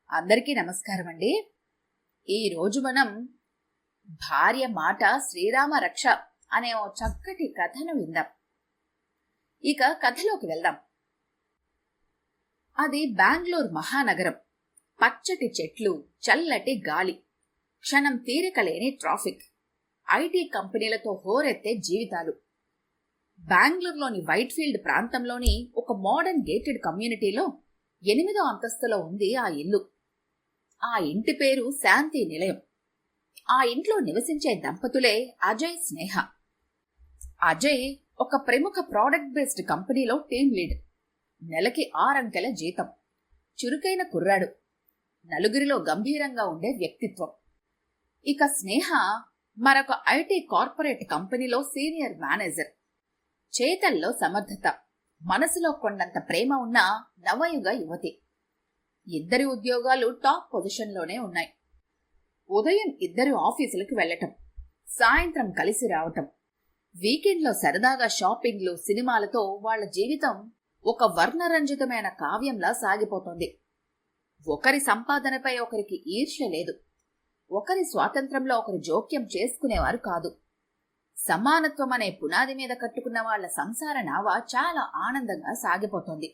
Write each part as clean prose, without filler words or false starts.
అందరికీ నమస్కారం అండి. ఈరోజు మనం భార్య మాట శ్రీరామ రక్ష అనే ఓ చక్కటి కథను విందాం. ఇక కథలోకి వెళ్దాం. అది బెంగళూరు మహానగరం. పచ్చటి చెట్లు, చల్లటి గాలి, క్షణం తీరిక లేని ట్రాఫిక్, ఐటీ కంపెనీలతో హోరెత్తే జీవితాలు. బెంగళూరులోని వైట్ఫీల్డ్ ప్రాంతంలోని ఒక మోడర్న్ గేటెడ్ కమ్యూనిటీలో 8వ అంతస్తులో ఉంది ఆ ఇల్లు. ఆ ఇంటి పేరు శాంతి నిలయం. ఆ ఇంట్లో నివసించే దంపతులే అజయ్, స్నేహ. అజయ్ ఒక ప్రముఖ ప్రోడక్ట్ బేస్డ్ కంపెనీలో టీం లీడ్. నెలకి 6 అంకెల జీతం. చురుకైన కుర్రాడు. నలుగురిలో గంభీరంగా ఉండే వ్యక్తిత్వం. ఇక స్నేహ మరొక ఐటీ కార్పొరేట్ కంపెనీలో సీనియర్ మేనేజర్. చేతల్లో సమర్థత, మనసులో కొండంత ప్రేమ ఉన్న నవయుగ యువతి. ఇద్దరి ఉద్యోగాలు టాప్ పొజిషన్లోనే ఉన్నాయి. ఉదయం ఇద్దరు ఆఫీసులకు వెళ్లటం, సాయంత్రం కలిసి రావటం, వీకెండ్లో సరదాగా షాపింగ్లు, సినిమాలతో వాళ్ల జీవితం ఒక వర్ణరంజితమైన కావ్యంలా సాగిపోతోంది. ఒకరి సంపాదనపై ఒకరికి ఈర్ష్య లేదు. ఒకరి స్వాతంత్రంలో ఒకరు జోక్యం చేసుకునేవారు కాదు. సమానత్వం అనే పునాది మీద కట్టుకున్న వాళ్ల సంసార నావ చాలా ఆనందంగా సాగిపోతోంది.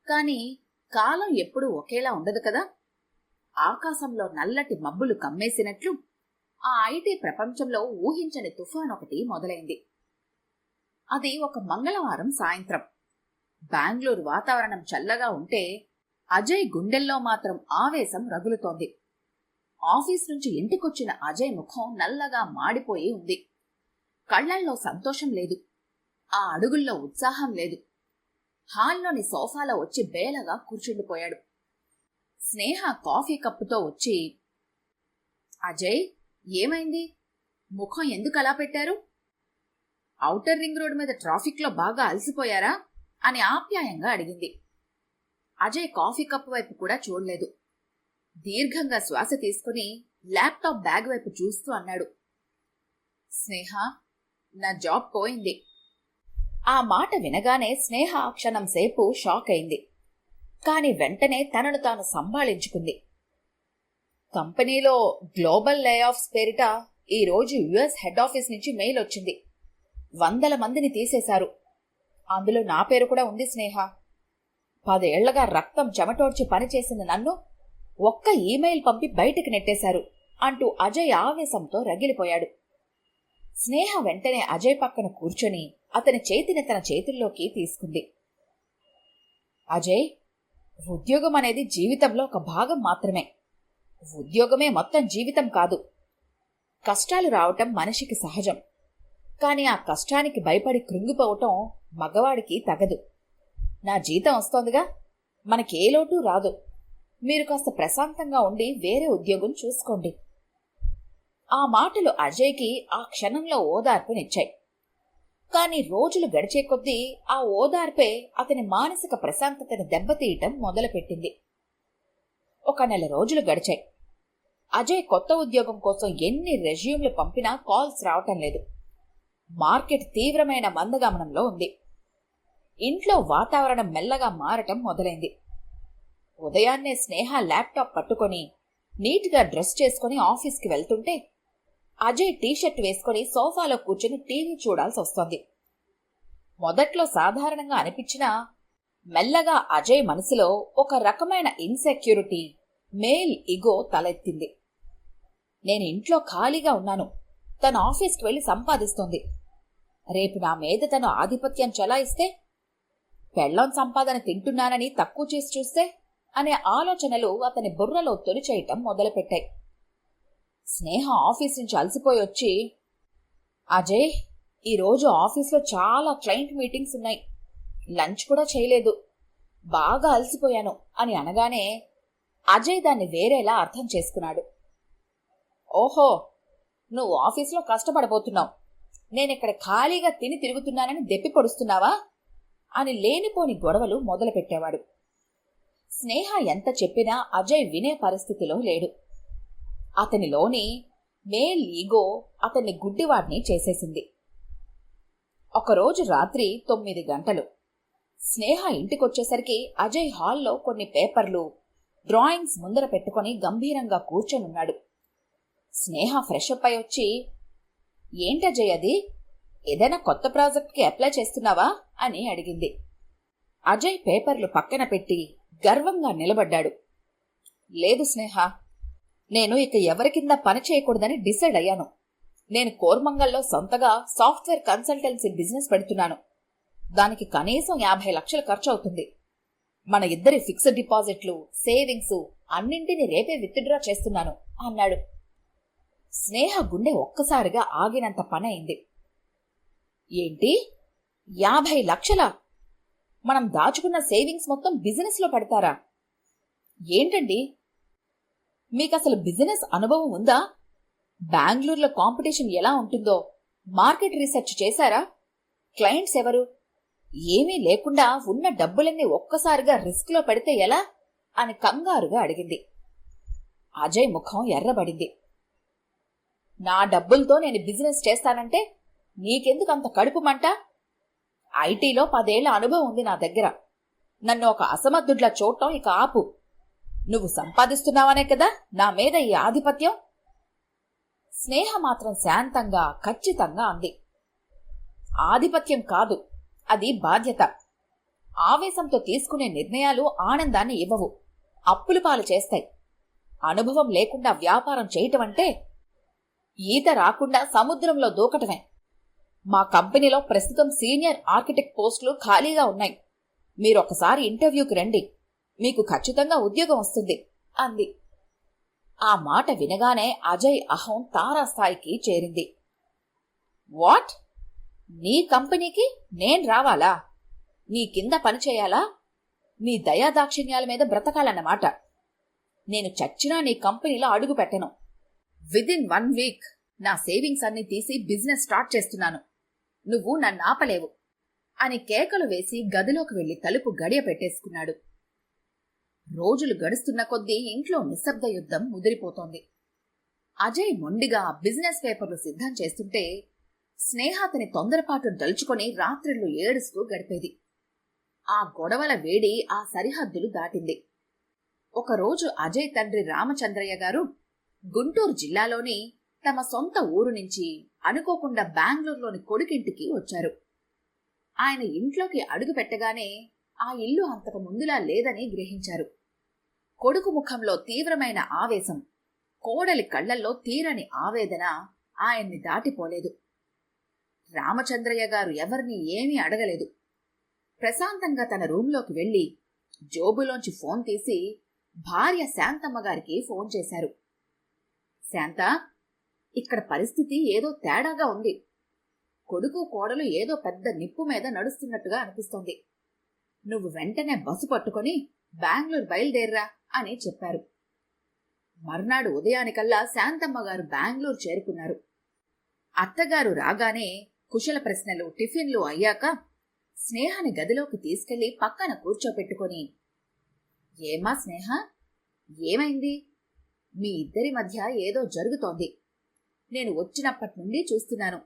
కాని కాలం ఎప్పుడూ ఒకేలా ఉండదు కదా. ఆకాశంలో నల్లటి మబ్బులు కమ్మేసినట్లు ఆ ఐటీ ప్రపంచంలో ఊహించని తుఫాన్ ఒకటి మొదలైంది. అది ఒక మంగళవారం సాయంత్రం. బెంగళూరు వాతావరణం చల్లగా ఉంటే అజయ్ గుండెల్లో మాత్రం ఆవేశం రగులుతోంది. ఆఫీస్ నుంచి ఇంటికొచ్చిన అజయ్ ముఖం నల్లగా మాడిపోయి ఉంది. కళ్లల్లో సంతోషం లేదు. ఆ అడుగుల్లో ఉత్సాహం లేదు. హాల్లోని సోఫాలో వచ్చి బేలగా కూర్చుండిపోయాడు. స్నేహ కాఫీ కప్పుతో వచ్చి, అజయ్, ఏమైంది? ముఖం ఎందుకు అలా పెట్టారు? ఔటర్ రింగ్ రోడ్ మీద ట్రాఫిక్లో బాగా అలసిపోయారా అని ఆప్యాయంగా అడిగింది. అజయ్ కాఫీ కప్పు వైపు కూడా చూడలేదు. దీర్ఘంగా శ్వాస తీసుకుని ల్యాప్టాప్ బ్యాగ్ వైపు చూస్తూ అన్నాడు, స్నేహ, నా జాబ్ పోయింది. ఆ మాట వినగానే స్నేహ క్షణం సేపు షాక్ అయింది. కాని వెంటనే తనను తాను సంభాళించుకుంది. కంపెనీలో గ్లోబల్ లే ఆఫ్స్ పేరిట ఈరోజు యుఎస్ హెడ్ ఆఫీస్ నుంచి మెయిల్ వచ్చింది. 100 మందిని తీసేశారు. అందులో నా పేరు కూడా ఉంది స్నేహ. 10 ఏళ్లగా రక్తం చెమటోడ్చి పనిచేసిన నన్ను ఒక్క ఈమెయిల్ పంపి బయటికి నెట్టేశారు అంటూ అజయ్ ఆవేశంతో రగిలిపోయాడు. స్నేహ వెంటనే అజయ్ పక్కన కూర్చొని అతని చేతిని తన చేతుల్లోకి తీసుకుంది. అజయ్, ఉద్యోగం అనేది జీవితంలో ఒక భాగం మాత్రమే. ఉద్యోగమే మొత్తం జీవితం కాదు. కష్టాలు రావటం మనిషికి సహజం. కాని ఆ కష్టానికి భయపడి కృంగిపోవటం మగవాడికి తగదు. నా జీతం వస్తోందిగా, మనకే లోటు రాదు. మీరు కాస్త ప్రశాంతంగా ఉండి వేరే ఉద్యోగం చూసుకోండి. ఆ మాటలు అజయ్కి ఆ క్షణంలో ఓదార్పునిచ్చాయి. కాని రోజులు గడిచే కొద్దీ ఆ ఓదార్పే అతని మానసిక ప్రశాంతతని దెబ్బతీయటం మొదలుపెట్టింది. 1 నెల రోజులు గడిచాయి. అజయ్ కొత్త ఉద్యోగం కోసం ఎన్ని రెజ్యూమ్లు పంపినా కాల్స్ రావటం లేదు. మార్కెట్ తీవ్రమైన మందగమనంలో ఉంది. ఇంట్లో వాతావరణం మెల్లగా మారటం మొదలైంది. ఉదయాన్నే స్నేహ ల్యాప్టాప్ పట్టుకొని నీట్గా డ్రెస్ చేసుకుని ఆఫీస్కి వెళ్తుంటే అజయ్ టీషర్ట్ వేసుకుని సోఫాలో కూర్చొని టీవీ చూడాల్సి వస్తోంది. మొదట్లో సాధారణంగా అనిపించినా మెల్లగా అజయ్ మనసులో ఒక రకమైన ఇన్సెక్యూరిటీ, మేల్ ఇగో తలెత్తింది. నేను ఇంట్లో ఖాళీగా ఉన్నాను, తను ఆఫీస్కి వెళ్లి సంపాదిస్తోంది. రేపు నా మీద తను ఆధిపత్యం చెలాయిస్తే, పెళ్లం సంపాదన తింటున్నానని తక్కువ చేసి చూస్తే అనే ఆలోచనలు అతని బుర్రలో తొలిచేయటం మొదలుపెట్టాయి. స్నేహ ఆఫీస్ నుంచి అలసిపోయి వచ్చి, అజయ్, ఈరోజు ఆఫీస్లో చాలా క్లయింట్ మీటింగ్స్ ఉన్నాయి, లంచ్ కూడా చేయలేదు, బాగా అలసిపోయాను అని అనగానే అజయ్ దాన్ని వేరేలా అర్థం చేసుకున్నాడు. ఓహో, నువ్వు ఆఫీస్లో కష్టపడబోతున్నావు, నేనిక్కడ ఖాళీగా తిని తిరుగుతున్నానని దెప్పి పొడుస్తున్నావా అని లేనిపోని గొడవలు మొదలుపెట్టేవాడు. స్నేహ ఎంత చెప్పినా అజయ్ వినే పరిస్థితిలో లేడు. అతనిలోని మేల్ ఈగో అతన్ని గుడ్డివాడిని చేసేసింది. ఒకరోజు రాత్రి 9 గంటలు. స్నేహ ఇంటికొచ్చేసరికి అజయ్ హాల్లో కొన్ని పేపర్లు, డ్రాయింగ్స్ ముందర పెట్టుకుని గంభీరంగా కూర్చొనున్నాడు. స్నేహ ఫ్రెషప్ అయి వచ్చి, ఏంటజయ్ అది, ఏదైనా కొత్త ప్రాజెక్ట్కి అప్లై చేస్తున్నావా అని అడిగింది. అజయ్ పేపర్లు పక్కన పెట్టి గర్వంగా నిలబడ్డాడు. లేదు స్నేహ, నేను ఇక ఎవరి కింద పని చేయకూడదని డిసైడ్ అయ్యాను. నేను కోర్మంగల్లో సొంతగా సాఫ్ట్వేర్ కన్సల్టెన్సీ బిజినెస్ పెడుతున్నాను. దానికి కనీసం 50 లక్షలు ఖర్చు అవుతుంది. మన ఇద్దరి ఫిక్స్డ్ డిపాజిట్లు, సేవింగ్స్ అన్నింటినీ రేపే విత్డ్రా చేస్తున్నాను అన్నాడు. స్నేహ గుండె ఒక్కసారిగా ఆగినంత పని అయింది. ఏంటి, 50 లక్షలా? మనం దాచుకున్న సేవింగ్స్ మొత్తం బిజినెస్ లో పెడతారా? ఏంటండి, మీకసలు బిజినెస్ అనుభవం ఉందా? బెంగళూరులో కాంపిటీషన్ ఎలా ఉంటుందో మార్కెట్ రీసెర్చ్ చేశారా? క్లయింట్స్ ఎవరు? ఏమీ లేకుండా ఉన్న డబ్బులన్నీ ఒక్కసారిగా రిస్క్ లో పెడితే ఎలా అని కంగారుగా అడిగింది. అజయ్ ముఖం ఎర్రబడింది. నా డబ్బులతో నేను బిజినెస్ చేస్తానంటే నీకెందుకంత కడుపు మంట? ఐటీలో 10 ఏళ్ల అనుభవం ఉంది నా దగ్గర. నన్ను ఒక అసమర్థుడ్లా చూడటం ఇక ఆపు. నువ్వు సంపాదిస్తున్నావనే కదా నా మీద ఈ ఆధిపత్యం. స్నేహ మాత్రం శాంతంగా ఖచ్చితంగా అంది. ఆధిపత్యం కాదు, అది బాధ్యత. ఆవేశంతో తీసుకునే నిర్ణయాలు ఆనందాన్ని ఇవ్వవు, అప్పుల పాలు చేస్తాయి. అనుభవం లేకుండా వ్యాపారం చేయటం అంటే ఈత రాకుండా సముద్రంలో దూకటమే. మా కంపెనీలో ప్రస్తుతం సీనియర్ ఆర్కిటెక్ట్ పోస్టులు ఖాళీగా ఉన్నాయి. మీరొకసారి ఇంటర్వ్యూకి రండి, మీకు ఖచ్చితంగా ఉద్యోగం వస్తుంది అంది. ఆ మాట వినగానే అజయ్ అహం తారాస్థాయికి చేరింది. వాట్? నీ కంపెనీకి నేను రావాలా? నీ కింద పనిచేయాలా? నీ దయాదాక్షిణ్యాల మీద బ్రతకాలన్నమాట. నేను చచ్చినా నీ కంపెనీలో అడుగు పెట్టను. విదిన్ 1 వీక్ నా సేవింగ్స్ అన్ని తీసి బిజినెస్ స్టార్ట్ చేస్తున్నాను. నువ్వు నన్ను ఆపలేవు అని కేకలు వేసి గదిలోకి వెళ్లి తలుపు గడియ పెట్టేసుకున్నాడు. రోజులు గడుస్తున్న కొద్దీ ఇంట్లో నిశ్శబ్ద యుద్ధం ముదిరిపోతోంది. అజయ్ మొండిగా బిజినెస్ పేపర్లు సిద్ధం చేస్తుంటే స్నేహ అతని తొందరపాటును తలుచుకొని రాత్రిళ్లు ఏడుస్తూ గడిపేది. ఆ గొడవల వేడి ఆ సరిహద్దులు దాటింది. ఒకరోజు అజయ్ తండ్రి రామచంద్రయ్య గారు గుంటూరు జిల్లాలోని తమ సొంత ఊరు నుంచి అనుకోకుండా బెంగళూరులోని కొడుకింటికి వచ్చారు. ఆయన ఇంట్లోకి అడుగు పెట్టగానే ఆ ఇల్లు అంతకు ముందులా లేదని గ్రహించారు. కొడుకు ముఖంలో తీవ్రమైన ఆవేశం, కోడలి కళ్లల్లో తీరని ఆవేదన ఆయన్ని దాటిపోలేదు. రామచంద్రయ్య గారు ఎవరిని ఏమీ అడగలేదు. ప్రశాంతంగా తన రూంలోకి వెళ్లి జోబులోంచి ఫోన్ తీసి భార్య శాంతమ్మ గారికి ఫోన్ చేశారు. శాంత, ఇక్కడ పరిస్థితి ఏదో తేడాగా ఉంది. కొడుకు కోడలు ఏదో పెద్ద నిప్పు మీద నడుస్తున్నట్టుగా అనిపిస్తోంది. నువ్వు వెంటనే బస్సు పట్టుకొని బెంగళూరు బయలుదేర్రా అని చెప్పారు. మర్నాడు ఉదయానికల్లా శాంతమ్మ గారు బెంగళూరు చేరుకున్నారు. అత్తగారు రాగానే కుశల ప్రశ్నలు, టిఫిన్లు అయ్యాక స్నేహని గదిలోకి తీసుకెళ్లి పక్కన కూర్చోపెట్టుకొని, ఏమా స్నేహ, ఏమైంది? మీ ఇద్దరి మధ్య ఏదో జరుగుతోంది. నేను వచ్చినప్పటి నుండి చూస్తున్నాను.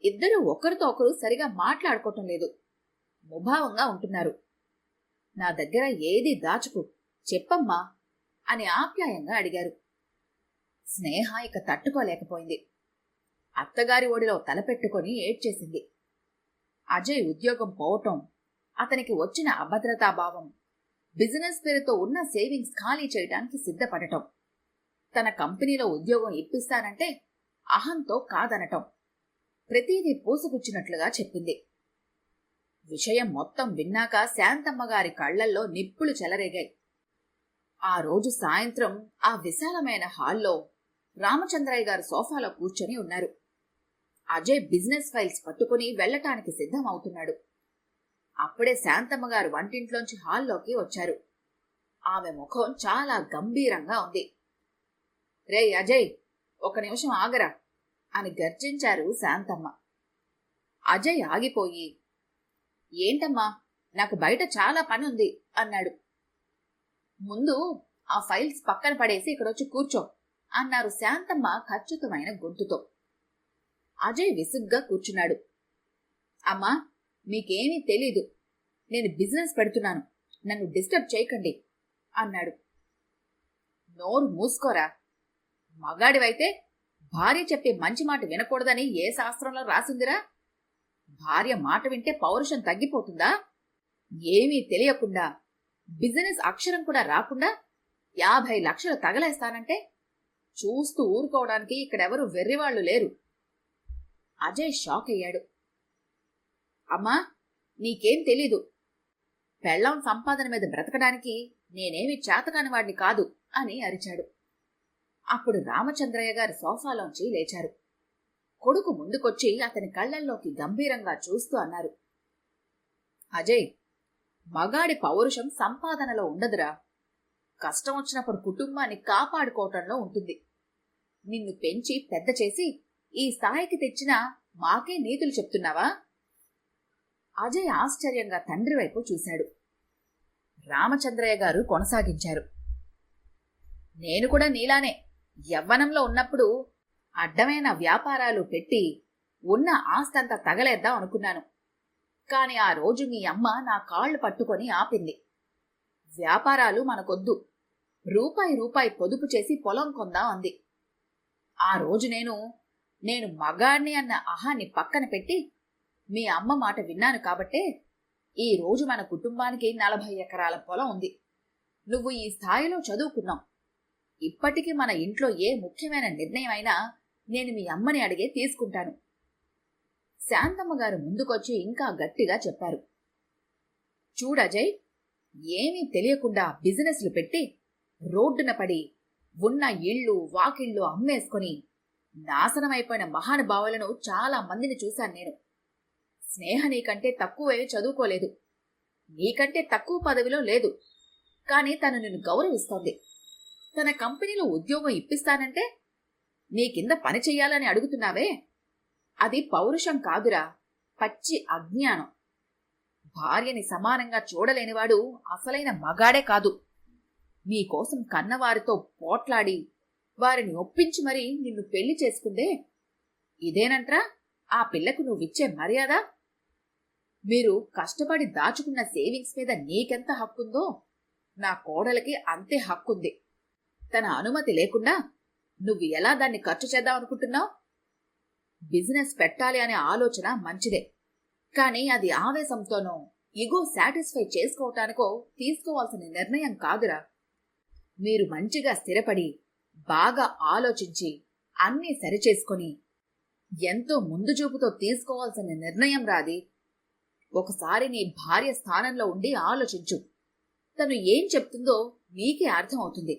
ఇద్దరూ ఒకరితో ఒకరు సరిగా మాట్లాడుకోవటం లేదు. ముభావంగా ఉంటున్నారు. నా దగ్గర ఏది దాచుకు, చెప్పమ్మా అని ఆప్యాయంగా అడిగారు. స్నేహ ఇక తట్టుకోలేకపోయింది. అత్తగారి ఒడిలో తలపెట్టుకొని ఏడ్చేసింది. అజయ్ ఉద్యోగం పోవటం, అతనికి వచ్చిన అభద్రతాభావం, బిజినెస్ పేరుతో ఉన్న సేవింగ్స్ ఖాళీ చేయడానికి సిద్ధపడటం, తన కంపెనీలో ఉద్యోగం ఇప్పిస్తానంటే అహంతో కాదనటం, ప్రతిదీ పూసుకుచ్చినట్లుగా చెప్పింది. విషయం మొత్తం విన్నాక శాంతమ్మగారి కళ్లల్లో నిప్పులు చెలరేగాయి. ఆ రోజు సాయంత్రం ఆ విశాలమైన హాల్లో రామచంద్రయ్య గారు సోఫాలో కూర్చొని ఉన్నారు. అజయ్ బిజినెస్ ఫైల్స్ పట్టుకుని వెళ్లటానికి సిద్ధం అవుతున్నాడు. అప్పుడే శాంతమ్మగారు వంటింట్లోంచి హాల్లోకి వచ్చారు. ఆమె ముఖం చాలా గంభీరంగా ఉంది. రేయ్ అజయ్, ఒక నిమిషం ఆగరా అని గర్జించారు శాంతమ్మ. అజయ్ ఆగిపోయి, ఏంటమ్మా, నాకు బయట చాలా పని ఉంది అన్నాడు. ముందు ఆ ఫైల్స్ పక్కన పడేసి ఇక్కడొచ్చి కూర్చో అన్నారు శాంతమ్మ ఖచ్చితమైన గొంతుతో. అజయ్ విసుగ్గా కూర్చున్నాడు. అమ్మా, మీకేమీ తెలీదు. నేను బిజినెస్ పెడుతున్నాను, నన్ను డిస్టర్బ్ చేయకండి అన్నాడు. నోరు మూసుకోరా. మగాడివైతే భార్య చెప్పే మంచి మాట వినకూడదని ఏ శాస్త్రంలో రాసిందిరా? భార్య మాట వింటే పౌరుషం తగ్గిపోతుందా? ఏమీ తెలియకుండా, బిజినెస్ అక్షరం కూడా రాకుండా 50 లక్షలు తగలేస్తానంటే చూస్తూ ఊరుకోవడానికి ఇక్కడెవరూ వెర్రివాళ్లు లేరు. అజయ్ షాక్ అయ్యాడు. అమ్మా, నీకేం తెలీదు. పెళ్ళాం సంపాదన మీద బ్రతకడానికి నేనేమి చేతకాని వాడిని కాదు అని అరిచాడు. అప్పుడు రామచంద్రయ్య గారు సోఫాలోంచి లేచారు. కొడుకు ముందుకొచ్చి అతని కళ్లల్లోకి గంభీరంగా చూస్తూ అన్నారు, అజయ్, మగాడి పౌరుషం సంపాదనలో ఉండదురా. కష్టం వచ్చినప్పుడు కుటుంబాన్ని కాపాడుకోవటంలో ఉంటుంది. నిన్ను పెంచి పెద్ద చేసి ఈ స్థాయికి తెచ్చినా మాకే నీతులు చెప్తున్నావా? అజయ్ ఆశ్చర్యంగా తండ్రి వైపు చూశాడు. రామచంద్రయ్య గారు కొనసాగించారు, నేను కూడా నీలానే యవ్వనంలో ఉన్నప్పుడు అడ్డమైన వ్యాపారాలు పెట్టి ఉన్న ఆస్తంతా తగలేద్దాం అనుకున్నాను. కాని ఆ రోజు మీ అమ్మ నా కాళ్లు పట్టుకొని ఆపింది. వ్యాపారాలు మనకొద్దు, రూపాయి పొదుపు చేసి పొలం కొందాం అంది. ఆ రోజు నేను మగాణ్ణి అన్న అహాన్ని పక్కన పెట్టి మీ అమ్మ మాట విన్నాను కాబట్టే ఈ రోజు మన కుటుంబానికి 40 ఎకరాల పొలం ఉంది. నువ్వు ఈ స్థాయిలో చదువుకున్నావు. ఇప్పటికీ మన ఇంట్లో ఏ ముఖ్యమైన నిర్ణయం అయినా నేను మీ అమ్మని అడిగే తీసుకుంటాను. శాంతమ్మ గారు ముందుకొచ్చి ఇంకా గట్టిగా చెప్పారు, చూడజయ్, ఏమీ తెలియకుండా బిజినెస్లు పెట్టి రోడ్డున పడి ఉన్న ఇళ్ళు వాకిళ్ళు అమ్మేసుకొని నాశనమైపోయిన మహానుభావులను చాలా మందిని చూశాను నేను. స్నేహ నీకంటే తక్కువే చదువుకోలేదు, నీకంటే తక్కువ పదవిలో లేదు. కాని తను నిన్ను గౌరవిస్తోంది. తన కంపెనీలో ఉద్యోగం ఇప్పిస్తానంటే నీ కింద పని చెయ్యాలని అడుగుతున్నావే, అది పౌరుషం కాదురా, పచ్చి అజ్ఞానం. భార్యని సమానంగా చూడలేనివాడు అసలైన మగాడే కాదు. మీకోసం కన్నవారితో పోట్లాడి వారిని ఒప్పించి మరీ నిన్ను పెళ్లి చేసుకుందే, ఇదేనంట్రా ఆ పిల్లకు నువ్విచ్చే మర్యాద? మీరు కష్టపడి దాచుకున్న సేవింగ్స్ మీద నీకెంత హక్కుందో నా కోడలికి అంతే హక్కుంది. తన అనుమతి లేకుండా నువ్వు ఎలా దాన్ని ఖర్చు చేద్దాం అనుకుంటున్నావు? బిజినెస్ పెట్టాలి అనే ఆలోచన మంచిదే, కానీ అది ఆవేశంతోనో ఇగో సాటిస్ఫై చేసుకోవటానికో తీసుకోవాల్సిన నిర్ణయం కాదురా. మీరు మంచిగా స్థిరపడి బాగా ఆలోచించి అన్నీ సరిచేసుకొని ఎంతో ముందు చూపుతో తీసుకోవాల్సిన నిర్ణయం రాది. ఒకసారి నీ భార్య స్థానంలో ఉండి ఆలోచించు. తను ఏం చెప్తుందో నీకే అర్థమవుతుంది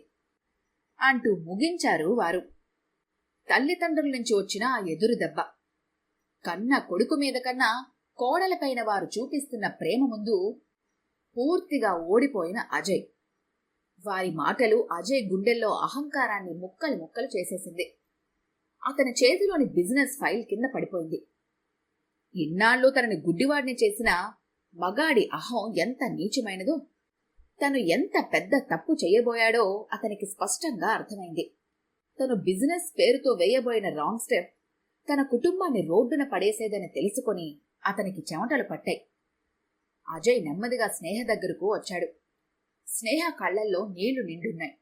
అంటూ ముగించారు వారు. తల్లిదండ్రుల నుంచి వచ్చిన ఆ ఎదురు దెబ్బ, కన్న కొడుకు మీద కన్నా కోడలపైన వారు చూపిస్తున్న ప్రేమ ముందు పూర్తిగా ఓడిపోయిన అజయ్. వారి మాటలు అజయ్ గుండెల్లో అహంకారాన్ని ముక్కలు ముక్కలు చేసేసింది. అతని చేతిలోని బిజినెస్ ఫైల్ కింద పడిపోయింది. ఇన్నాళ్ళు తనని గుడ్డివాడిని చేసిన మగాడి అహం ఎంత నీచమైనదో, తను ఎంత పెద్ద తప్పు చేయబోయాడో అతనికి స్పష్టంగా అర్థమైంది. తను బిజినెస్ పేరుతో వేయబోయిన రాంగ్ స్టెప్ తన కుటుంబాన్ని రోడ్డున పడేసేదని తెలుసుకొని అతనికి చెమటలు పట్టాయి. అజయ్ నెమ్మదిగా స్నేహ దగ్గరకు వచ్చాడు. స్నేహ కళ్లల్లో నీళ్లు నిండున్నాయి.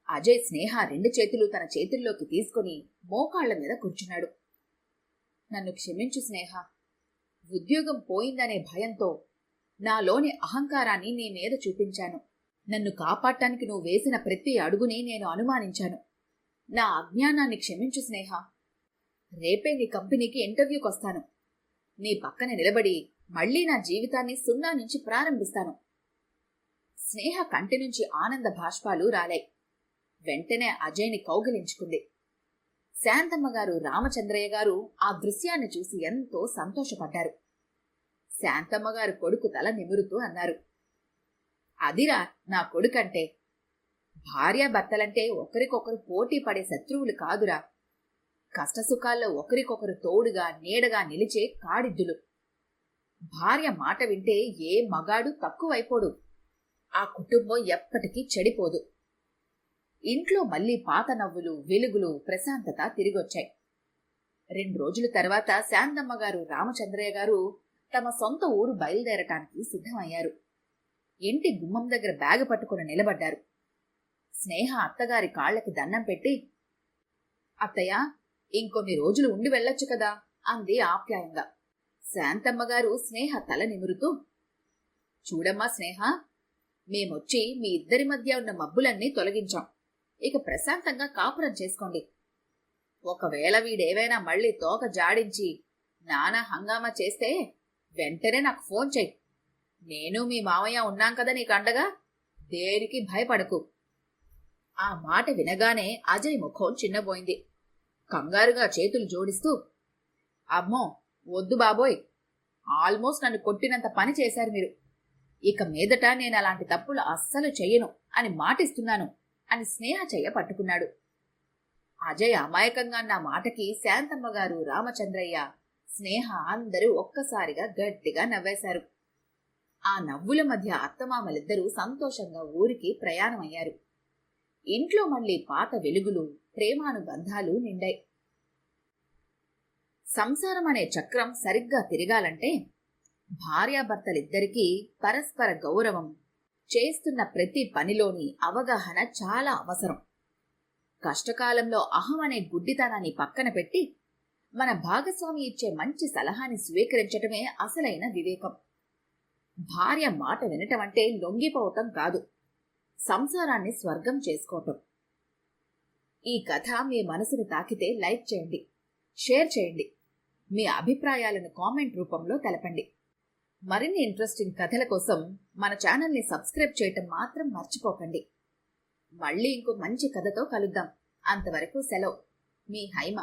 అజయ్ స్నేహ 2 చేతులు తన చేతుల్లోకి తీసుకుని మోకాళ్ల మీద కూర్చున్నాడు. నన్ను క్షమించు స్నేహ. ఉద్యోగం పోయిందనే భయంతో నాలోని అహంకారాన్ని నీ మీద చూపించాను. నన్ను కాపాడటానికి నువ్వు వేసిన ప్రతి అడుగుని నేను అనుమానించాను. నా అజ్ఞానాన్ని క్షమించు స్నేహ. రేపే నీ కంపెనీకి ఇంటర్వ్యూకొస్తాను. నీ పక్కన నిలబడి మళ్లీ నా జీవితాన్ని 0 నుంచి ప్రారంభిస్తాను. స్నేహ కంటి నుంచి ఆనంద భాష్పాలు రాలాయి. వెంటనే అజయ్ని కౌగిలించుకుంది. శాంతమ్మ గారు, రామచంద్రయ్య గారు ఆ దృశ్యాన్ని చూసి ఎంతో సంతోషపడ్డారు. శాంతమ్మ గారు కొడుకు తల నిమురుతూ అన్నారు, అదిరా నా కొడుకంటే. భార్యాభర్తలంటే ఒకరికొకరు పోటీ పడే శత్రువులు కాదురా. కష్టసుఖాల్లో ఒకరికొకరు తోడుగా నీడగా నిలిచే కాడిద్దులు. భార్య మాట వింటే ఏ మగాడు తక్కువైపోడు. ఆ కుటుంబం ఎప్పటికీ చెడిపోదు. ఇంట్లో మళ్లీ పాత నవ్వులు, వెలుగులు, ప్రశాంతత తిరిగొచ్చాయి. 2 రోజుల తర్వాత శాంతమ్మ గారు, రామచంద్రయ్య గారు తమ సొంత ఊరు బయలుదేరటానికి సిద్ధమయ్యారు. ఇంటి గుమ్మం దగ్గర బ్యాగు పట్టుకుని నిలబడ్డారు. స్నేహ అత్తగారి కాళ్లకి దండం పెట్టి, అత్తయ్య, ఇంకొన్ని రోజులు ఉండి వెళ్ళొచ్చు కదా అంది ఆప్యాయంగా. శాంతమ్మగారు స్నేహ తల నిమురుతూ, చూడమ్మా స్నేహ, మేమొచ్చి మీ ఇద్దరి మధ్య ఉన్న మబ్బులన్నీ తొలగించాం. ఇక ప్రశాంతంగా కాపురం చేసుకోండి. ఒకవేళ వీడేవైనా మళ్ళీ తోక జాడించి నానా హంగామా చేస్తే వెంటనే నాకు ఫోన్ చెయ్యి. నేను మీ మామయ్య ఉన్నాం కదా నీకు అండగా. దేనికి భయపడకు. ఆ మాట వినగానే అజయ్ ముఖం చిన్నబోయింది. కంగారుగా చేతులు జోడిస్తూ, అమ్మో వద్దు బాబోయ్, ఆల్మోస్ట్ నన్ను కొట్టినంత పని చేశారు మీరు. ఇక మీదట నేను అలాంటి తప్పులు అస్సలు చెయ్యను అని మాటిస్తున్నాను అని స్నేహ చెయ్య పట్టుకున్నాడు. అజయ్ అమాయకంగా నా మాటకి శాంతమ్మగారు, రామచంద్రయ్య, స్నేహ అందరూ ఒక్కసారిగా గట్టిగా నవ్వేశారు. ఆ నవ్వుల మధ్య అత్తమామలిద్దరూ సంతోషంగా ఊరికి ప్రయాణమయ్యారు. ఇంట్లో మళ్లీ పాత వెలుగులు, ప్రేమానుబంధాలు నిండాయి. సంసారం అనే చక్రం సరిగ్గా తిరగాలంటే భార్యాభర్తలిద్దరికీ పరస్పర గౌరవం, చేస్తున్న ప్రతి పనిలోని అవగాహన చాలా అవసరం. కష్టకాలంలో అహం అనే గుడ్డితనాన్ని పక్కన పెట్టి మన భాగస్వామి ఇచ్చే మంచి సలహాని స్వీకరించటమే అసలైన వివేకం. భార్య మాట వినటం అంటే లొంగిపోవటం కాదు, సంసారాన్ని స్వర్గం చేసుకోవటం. ఈ కథ మీ మనసుని తాకితే లైక్ చేయండి, షేర్ చేయండి. మీ అభిప్రాయాలను కామెంట్ రూపంలో తెలపండి. మరిన్ని ఇంట్రెస్టింగ్ కథల కోసం మన ఛానల్ని సబ్స్క్రైబ్ చేయటం మాత్రం మర్చిపోకండి. మళ్ళీ ఇంకో మంచి కథతో కలుద్దాం. అంతవరకు సెలవు. మీ హైమ.